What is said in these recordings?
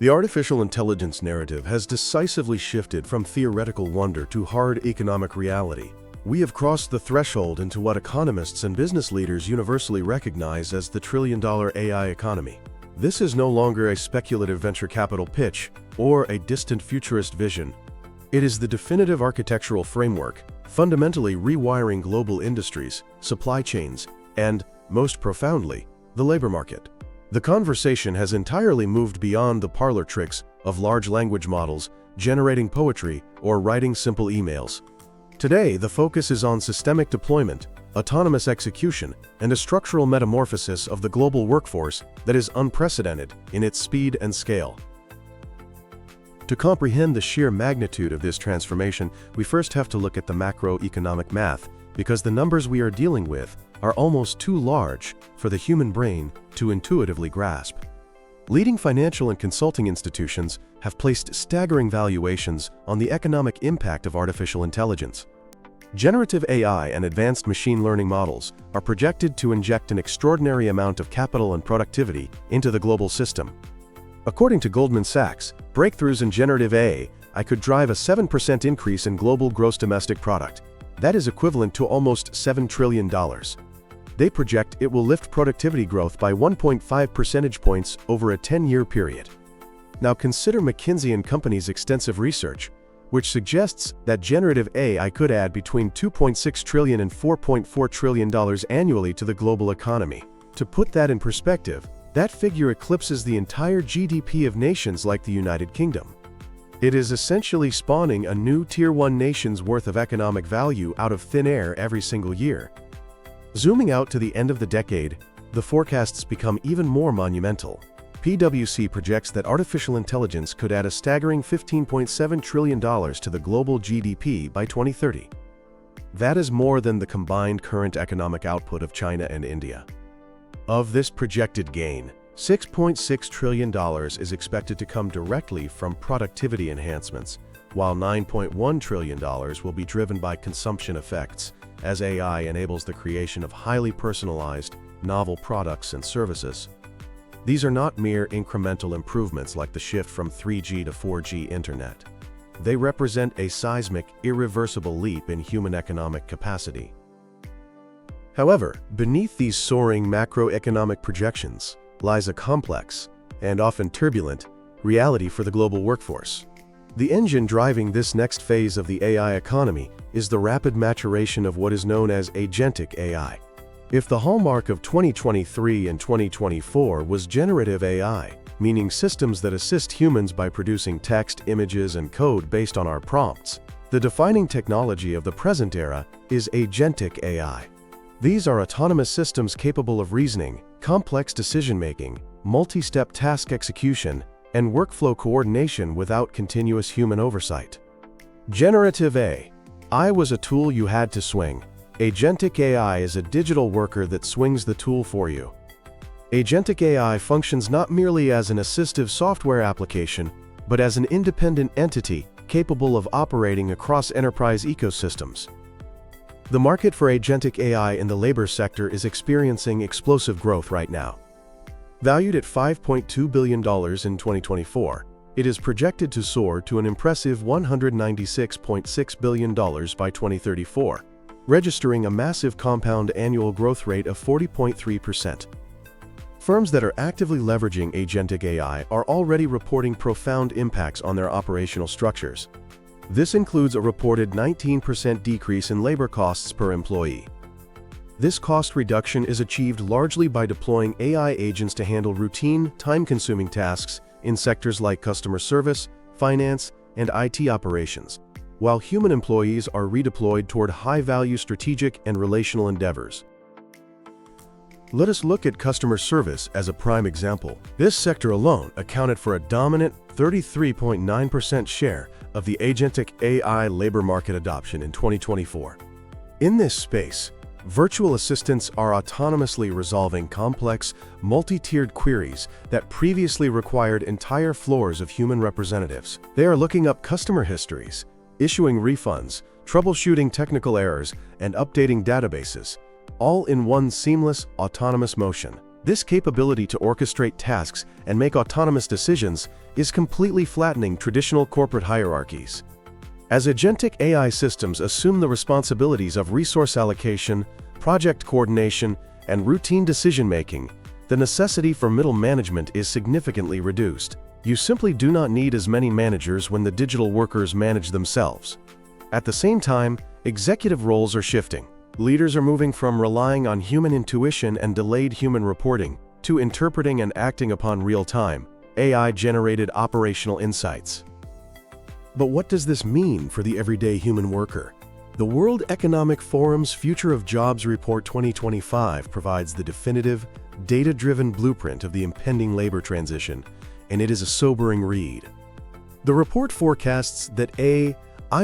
The artificial intelligence narrative has decisively shifted from theoretical wonder to hard economic reality. We have crossed the threshold into what economists and business leaders universally recognize as the trillion-dollar AI economy. This is no longer a speculative venture capital pitch or a distant futurist vision. It is the definitive architectural framework, fundamentally rewiring global industries, supply chains, and, most profoundly, the labor market. The conversation has entirely moved beyond the parlor tricks of large language models, generating poetry, or writing simple emails. Today, the focus is on systemic deployment, autonomous execution, and a structural metamorphosis of the global workforce that is unprecedented in its speed and scale. To comprehend the sheer magnitude of this transformation, we first have to look at the macroeconomic math, because the numbers we are dealing with are almost too large for the human brain to intuitively grasp. Leading financial and consulting institutions have placed staggering valuations on the economic impact of artificial intelligence. Generative AI and advanced machine learning models are projected to inject an extraordinary amount of capital and productivity into the global system. According to Goldman Sachs, breakthroughs in generative AI could drive a 7% increase in global gross domestic product. That is equivalent to almost $7 trillion. They project it will lift productivity growth by 1.5 percentage points over a 10-year period. Now consider McKinsey & Company's extensive research, which suggests that generative AI could add between $2.6 trillion and $4.4 trillion annually to the global economy. To put that in perspective, that figure eclipses the entire GDP of nations like the United Kingdom. It is essentially spawning a new Tier 1 nation's worth of economic value out of thin air every single year. Zooming out to the end of the decade, the forecasts become even more monumental. PwC projects that artificial intelligence could add a staggering $15.7 trillion to the global GDP by 2030. That is more than the combined current economic output of China and India. Of this projected gain, $6.6 trillion is expected to come directly from productivity enhancements, while $9.1 trillion will be driven by consumption effects, as AI enables the creation of highly personalized, novel products and services. These are not mere incremental improvements like the shift from 3G to 4G internet. They represent a seismic, irreversible leap in human economic capacity. However, beneath these soaring macroeconomic projections lies a complex, and often turbulent, reality for the global workforce. The engine driving this next phase of the AI economy is the rapid maturation of what is known as agentic AI. If the hallmark of 2023 and 2024 was generative AI, meaning systems that assist humans by producing text, images, and code based on our prompts, the defining technology of the present era is agentic AI. These are autonomous systems capable of reasoning, complex decision-making, multi-step task execution, and workflow coordination without continuous human oversight. Generative AI was a tool you had to swing. Agentic AI is a digital worker that swings the tool for you. Agentic AI functions not merely as an assistive software application, but as an independent entity capable of operating across enterprise ecosystems. The market for agentic AI in the labor sector is experiencing explosive growth right now. Valued at $5.2 billion in 2024, it is projected to soar to an impressive $196.6 billion by 2034, registering a massive compound annual growth rate of 40.3%. Firms that are actively leveraging agentic AI are already reporting profound impacts on their operational structures. This includes a reported 19% decrease in labor costs per employee. This cost reduction is achieved largely by deploying AI agents to handle routine, time-consuming tasks in sectors like customer service, finance, and IT operations, while human employees are redeployed toward high-value strategic and relational endeavors. Let us look at customer service as a prime example. This sector alone accounted for a dominant 33.9% share of the agentic AI labor market adoption in 2024. In this space, virtual assistants are autonomously resolving complex, multi-tiered queries that previously required entire floors of human representatives. They are looking up customer histories, issuing refunds, troubleshooting technical errors, and updating databases, all in one seamless, autonomous motion. This capability to orchestrate tasks and make autonomous decisions is completely flattening traditional corporate hierarchies. As agentic AI systems assume the responsibilities of resource allocation, project coordination, and routine decision-making, the necessity for middle management is significantly reduced. You simply do not need as many managers when the digital workers manage themselves. At the same time, executive roles are shifting. Leaders are moving from relying on human intuition and delayed human reporting to interpreting and acting upon real-time, AI-generated operational insights. But what does this mean for the everyday human worker? The World Economic Forum's Future of Jobs Report 2025 provides the definitive, data-driven blueprint of the impending labor transition, and it is a sobering read. The report forecasts that AI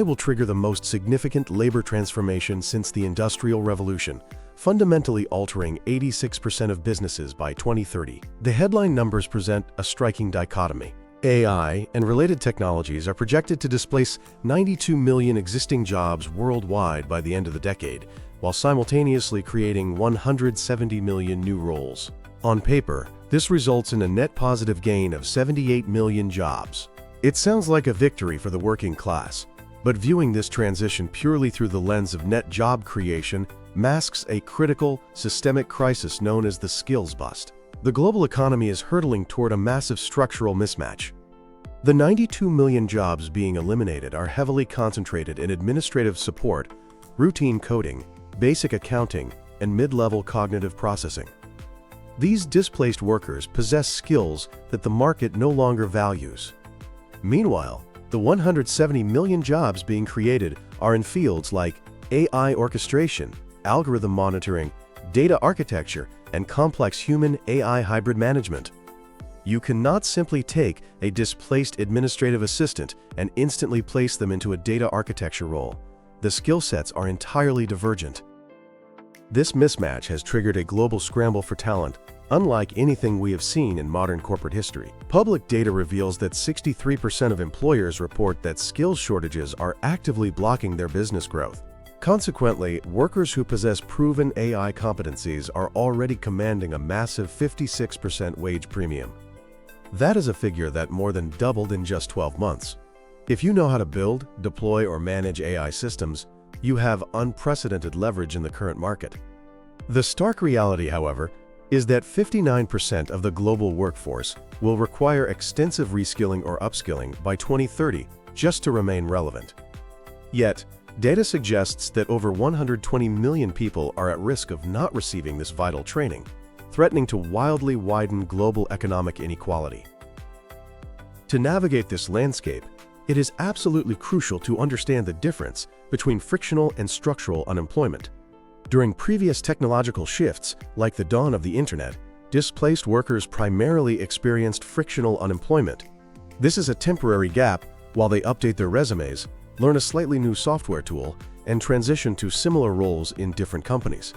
will trigger the most significant labor transformation since the Industrial Revolution, fundamentally altering 86% of businesses by 2030. The headline numbers present a striking dichotomy. AI and related technologies are projected to displace 92 million existing jobs worldwide by the end of the decade, while simultaneously creating 170 million new roles. On paper, this results in a net positive gain of 78 million jobs. It sounds like a victory for the working class, but viewing this transition purely through the lens of net job creation masks a critical, systemic crisis known as the skills bust. The global economy is hurtling toward a massive structural mismatch. The 92 million jobs being eliminated are heavily concentrated in administrative support, routine coding, basic accounting, and mid-level cognitive processing. These displaced workers possess skills that the market no longer values. Meanwhile, the 170 million jobs being created are in fields like AI orchestration, algorithm monitoring, data architecture, and complex human-AI hybrid management. You cannot simply take a displaced administrative assistant and instantly place them into a data architecture role. The skill sets are entirely divergent. This mismatch has triggered a global scramble for talent, unlike anything we have seen in modern corporate history. Public data reveals that 63% of employers report that skills shortages are actively blocking their business growth. Consequently, workers who possess proven AI competencies are already commanding a massive 56% wage premium. That is a figure that more than doubled in just 12 months. If you know how to build, deploy, or manage AI systems, you have unprecedented leverage in the current market. The stark reality, however, is that 59% of the global workforce will require extensive reskilling or upskilling by 2030 just to remain relevant. Yet, data suggests that over 120 million people are at risk of not receiving this vital training, threatening to wildly widen global economic inequality. To navigate this landscape, it is absolutely crucial to understand the difference between frictional and structural unemployment. During previous technological shifts, like the dawn of the Internet, displaced workers primarily experienced frictional unemployment. This is a temporary gap while they update their resumes, learn a slightly new software tool, and transition to similar roles in different companies.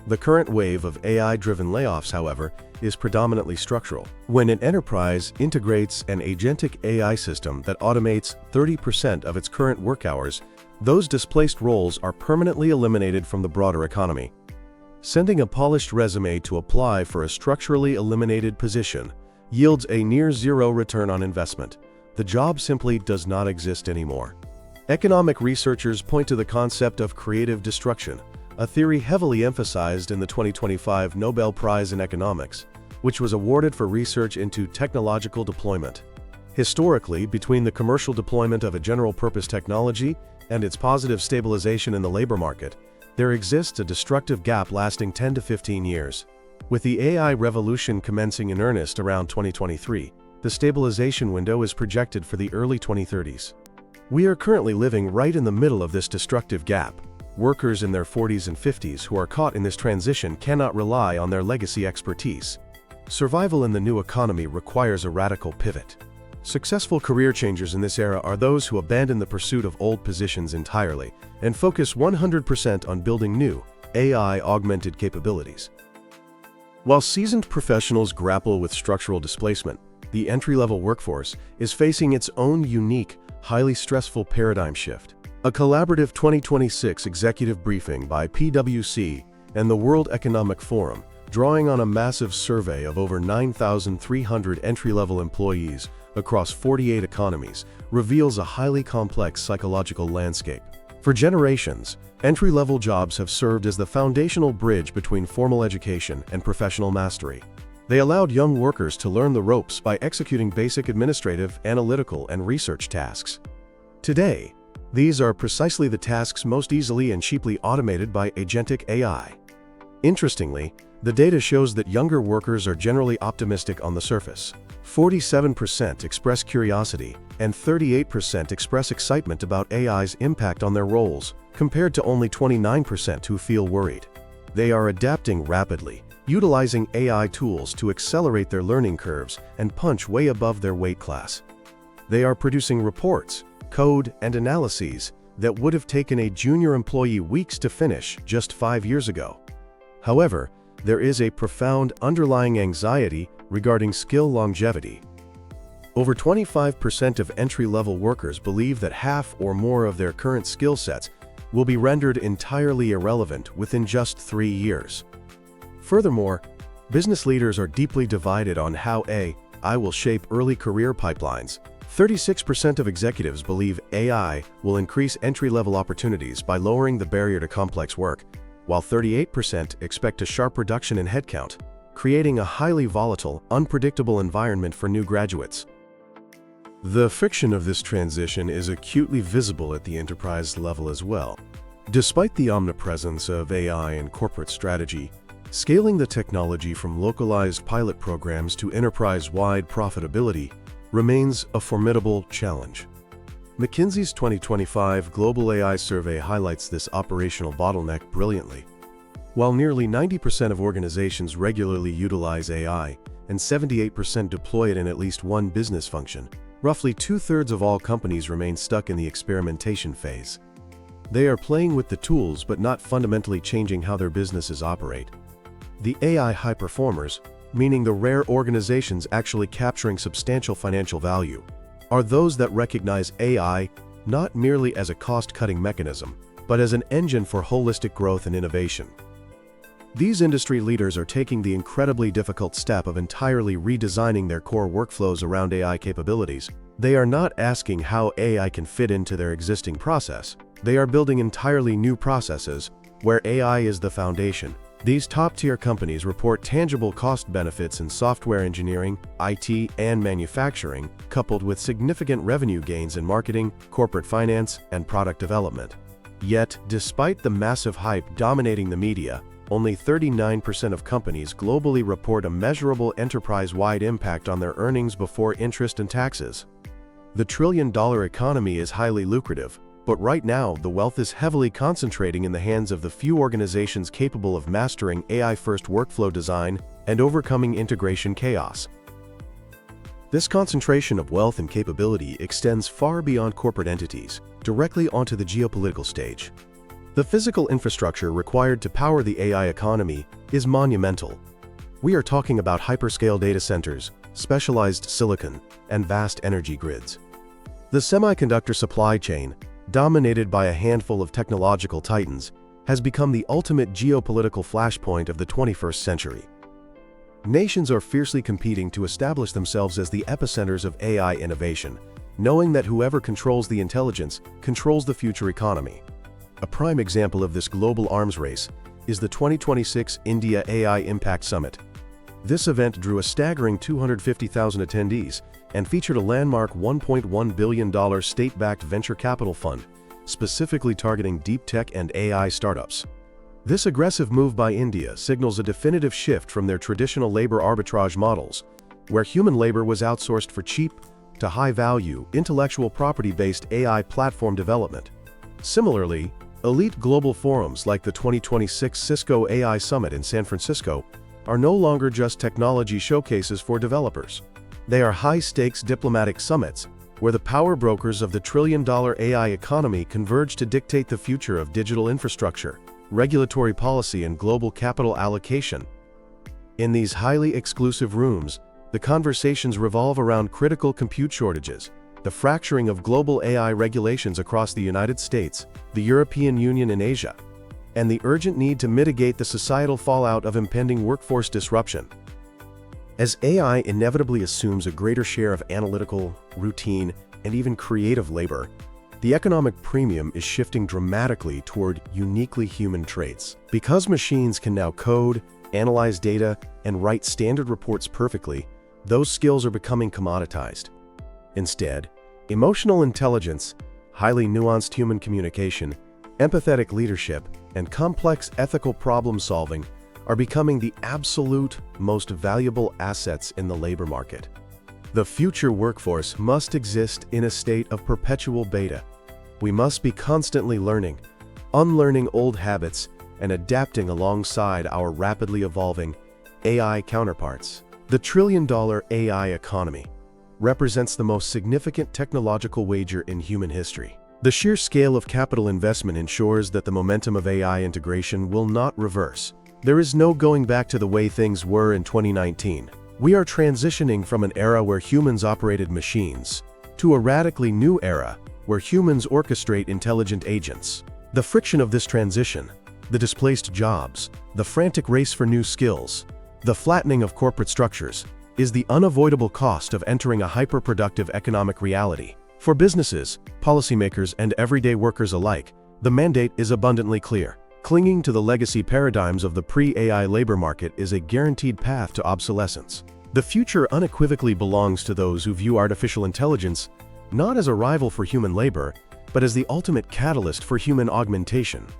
The current wave of AI-driven layoffs, however, is predominantly structural. When an enterprise integrates an agentic AI system that automates 30% of its current work hours, those displaced roles are permanently eliminated from the broader economy. Sending a polished resume to apply for a structurally eliminated position yields a near-zero return on investment. The job simply does not exist anymore. Economic researchers point to the concept of creative destruction, a theory heavily emphasized in the 2025 Nobel Prize in Economics, which was awarded for research into technological deployment. Historically, between the commercial deployment of a general-purpose technology and its positive stabilization in the labor market, there exists a destructive gap lasting 10 to 15 years. With the AI revolution commencing in earnest around 2023, the stabilization window is projected for the early 2030s. We are currently living right in the middle of this destructive gap. Workers in their 40s and 50s who are caught in this transition cannot rely on their legacy expertise. Survival in the new economy requires a radical pivot. Successful career changers in this era are those who abandon the pursuit of old positions entirely and focus 100% on building new, AI-augmented capabilities. While seasoned professionals grapple with structural displacement, the entry-level workforce is facing its own unique, highly stressful paradigm shift. A collaborative 2026 executive briefing by PwC and the World Economic Forum, drawing on a massive survey of over 9,300 entry-level employees across 48 economies, reveals a highly complex psychological landscape. For generations, entry-level jobs have served as the foundational bridge between formal education and professional mastery. They allowed young workers to learn the ropes by executing basic administrative, analytical, and research tasks. Today, these are precisely the tasks most easily and cheaply automated by agentic AI. Interestingly, the data shows that younger workers are generally optimistic on the surface. 47% express curiosity, and 38% express excitement about AI's impact on their roles, compared to only 29% who feel worried. They are adapting rapidly, utilizing AI tools to accelerate their learning curves and punch way above their weight class. They are producing reports, code, and analyses that would have taken a junior employee weeks to finish just 5 years ago. However, there is a profound underlying anxiety regarding skill longevity. Over 25% of entry-level workers believe that half or more of their current skill sets will be rendered entirely irrelevant within just 3 years. Furthermore, business leaders are deeply divided on how AI will shape early career pipelines. 36% of executives believe AI will increase entry-level opportunities by lowering the barrier to complex work, while 38% expect a sharp reduction in headcount, creating a highly volatile, unpredictable environment for new graduates. The friction of this transition is acutely visible at the enterprise level as well. Despite the omnipresence of AI in corporate strategy, scaling the technology from localized pilot programs to enterprise-wide profitability remains a formidable challenge. McKinsey's 2025 Global AI Survey highlights this operational bottleneck brilliantly. While nearly 90% of organizations regularly utilize AI and 78% deploy it in at least one business function, roughly 2/3 of all companies remain stuck in the experimentation phase. They are playing with the tools but not fundamentally changing how their businesses operate. The AI high performers, meaning the rare organizations actually capturing substantial financial value, are those that recognize AI not merely as a cost-cutting mechanism, but as an engine for holistic growth and innovation. These industry leaders are taking the incredibly difficult step of entirely redesigning their core workflows around AI capabilities. They are not asking how AI can fit into their existing process. They are building entirely new processes where AI is the foundation. These top-tier companies report tangible cost benefits in software engineering, IT, and manufacturing, coupled with significant revenue gains in marketing, corporate finance, and product development. Yet, despite the massive hype dominating the media, only 39% of companies globally report a measurable enterprise-wide impact on their earnings before interest and taxes. The trillion-dollar economy is highly lucrative, but right now the wealth is heavily concentrating in the hands of the few organizations capable of mastering AI-first workflow design and overcoming integration chaos. This concentration of wealth and capability extends far beyond corporate entities, directly onto the geopolitical stage. The physical infrastructure required to power the AI economy is monumental. We are talking about hyperscale data centers, specialized silicon, and vast energy grids. The semiconductor supply chain, dominated by a handful of technological titans, has become the ultimate geopolitical flashpoint of the 21st century. Nations are fiercely competing to establish themselves as the epicenters of AI innovation, knowing that whoever controls the intelligence controls the future economy. A prime example of this global arms race is the 2026 India AI Impact Summit. This event drew a staggering 250,000 attendees and featured a landmark $1.1 billion state-backed venture capital fund, specifically targeting deep tech and AI startups. This aggressive move by India signals a definitive shift from their traditional labor arbitrage models, where human labor was outsourced for cheap to high-value, intellectual property-based AI platform development. Similarly, elite global forums like the 2026 Cisco AI Summit in San Francisco are no longer just technology showcases for developers. They are high-stakes diplomatic summits where the power brokers of the trillion-dollar AI economy converge to dictate the future of digital infrastructure, regulatory policy, and global capital allocation. In these highly exclusive rooms, the conversations revolve around critical compute shortages, the fracturing of global AI regulations across the United States, the European Union, and Asia, and the urgent need to mitigate the societal fallout of impending workforce disruption. As AI inevitably assumes a greater share of analytical, routine, and even creative labor, the economic premium is shifting dramatically toward uniquely human traits. Because machines can now code, analyze data, and write standard reports perfectly, those skills are becoming commoditized. Instead, emotional intelligence, highly nuanced human communication, empathetic leadership, and complex ethical problem-solving are becoming the absolute most valuable assets in the labor market. The future workforce must exist in a state of perpetual beta. We must be constantly learning, unlearning old habits, and adapting alongside our rapidly evolving AI counterparts. The trillion-dollar AI economy represents the most significant technological wager in human history. The sheer scale of capital investment ensures that the momentum of AI integration will not reverse. There is no going back to the way things were in 2019. We are transitioning from an era where humans operated machines to a radically new era where humans orchestrate intelligent agents. The friction of this transition, the displaced jobs, the frantic race for new skills, the flattening of corporate structures, is the unavoidable cost of entering a hyper-productive economic reality. For businesses, policymakers, and everyday workers alike, the mandate is abundantly clear. Clinging to the legacy paradigms of the pre-AI labor market is a guaranteed path to obsolescence. The future unequivocally belongs to those who view artificial intelligence not as a rival for human labor, but as the ultimate catalyst for human augmentation.